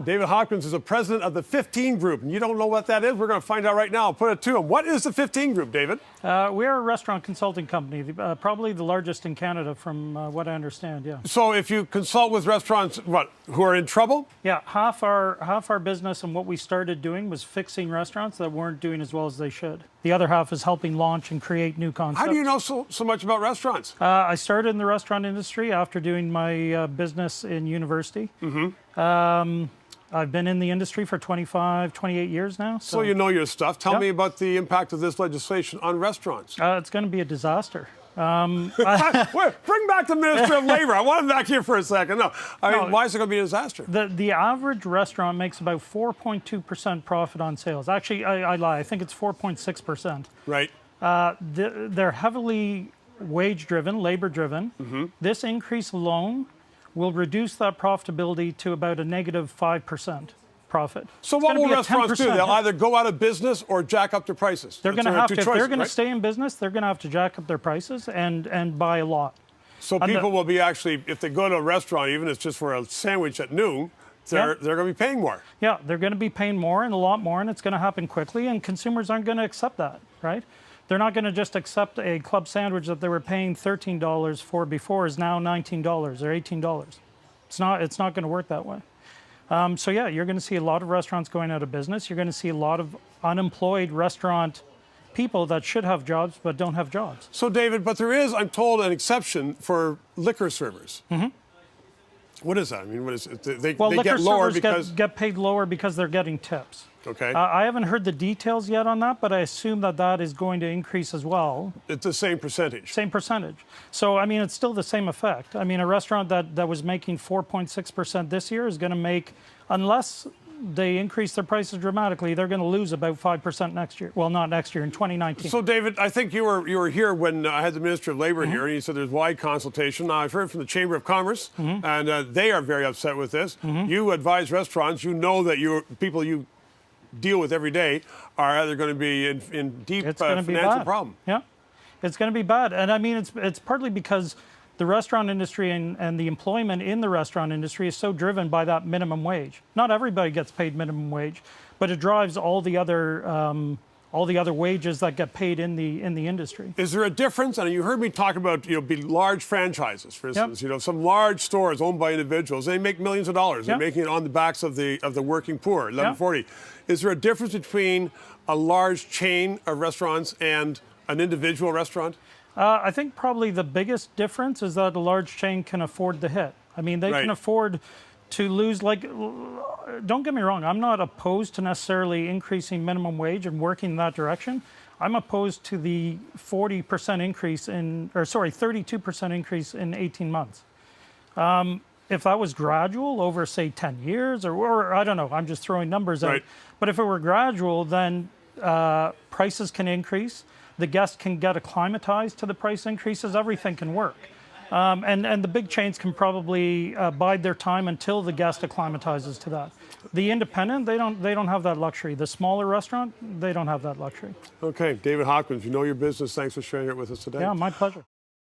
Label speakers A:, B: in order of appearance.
A: David Hopkins is the president of the 15 Group, and you don't know what that is? We're going to find out right now. I'll put it to him. What is the 15 Group, David?
B: We are a restaurant consulting company, probably the largest in Canada from what I understand, yeah.
A: So if you consult with restaurants, who are in trouble?
B: Yeah, half our business and what we started doing was fixing restaurants that weren't doing as well as they should. The other half is helping launch and create new concepts.
A: How do you know so much about restaurants?
B: I started in the restaurant industry after doing my business in university. I've been in the industry for 28 years now.
A: So you know your stuff. Tell me about the impact of this legislation on restaurants.
B: It's going to be a disaster.
A: Wait, bring back the Minister of Labor. I want him back here for a second. No, I mean, why is it going to be a disaster?
B: The average restaurant makes about 4.2% profit on sales. Actually, I lie. I think it's 4.6%.
A: Right.
B: They're heavily wage-driven, labor-driven. This increase alone will reduce that profitability to about a negative 5% profit.
A: So what will restaurants do? They'll either go out of business or jack up their prices.
B: They're going to have to, if they're going to stay in business, they're going to have to jack up their prices and buy a lot.
A: So people will be actually, if they go to a restaurant, even if it's just for a sandwich at noon, they're going to be paying more. Yeah,
B: they're going to be paying more and a lot more, and it's going to happen quickly, and consumers aren't going to accept that, right? They're not going to just accept a club sandwich that they were paying $13 for before is now $19 or $18. It's not going to work that way. So yeah, you're going to see a lot of restaurants going out of business. You're going to see a lot of unemployed restaurant people that should have jobs but don't have jobs.
A: So David, but there is, I'm told, an exception for liquor servers. What is that? I mean, what is it? They get lower because
B: get paid lower because they're getting tips.
A: Okay.
B: I haven't heard the details yet on that, but I assume that is going to increase as well.
A: It's the same percentage.
B: Same percentage. So, I mean, it's still the same effect. I mean, a restaurant that was making 4.6% this year is going to make, unless they increase their prices dramatically, they're going to lose about 5% next year. Well, not next year, in 2019.
A: So, David, I think you were here when I had the Minister of Labor here, and he said there's wide consultation. Now, I've heard from the Chamber of Commerce, and they are very upset with this. You advise restaurants. You know that people you deal with every day are either going to be in deep financial problem.
B: Yeah, it's going to be bad. And I mean, it's partly because the restaurant industry and the employment in the restaurant industry is so driven by that minimum wage. Not everybody gets paid minimum wage, but it drives all the other wages that get paid in the industry.
A: Is there a difference? And you heard me talk about large franchises, for instance. Some large stores owned by individuals. They make millions of dollars. They're making it on the backs of the working poor. 1140. Is there a difference between a large chain of restaurants and an individual restaurant?
B: I think probably the biggest difference is that a large chain can afford the hit. I mean, they can afford to lose, don't get me wrong, I'm not opposed to necessarily increasing minimum wage and working in that direction. I'm opposed to the 32% increase in 18 months. If that was gradual over, say, 10 years, or I don't know, I'm just throwing numbers out. But if it were gradual, then prices can increase. The guest can get acclimatized to the price increases. Everything can work. And the big chains can probably bide their time until the guest acclimatizes to that. The independent, they don't have that luxury. The smaller restaurant, they don't have that luxury.
A: Okay, David Hopkins, you know your business. Thanks for sharing it with us today.
B: Yeah, my pleasure.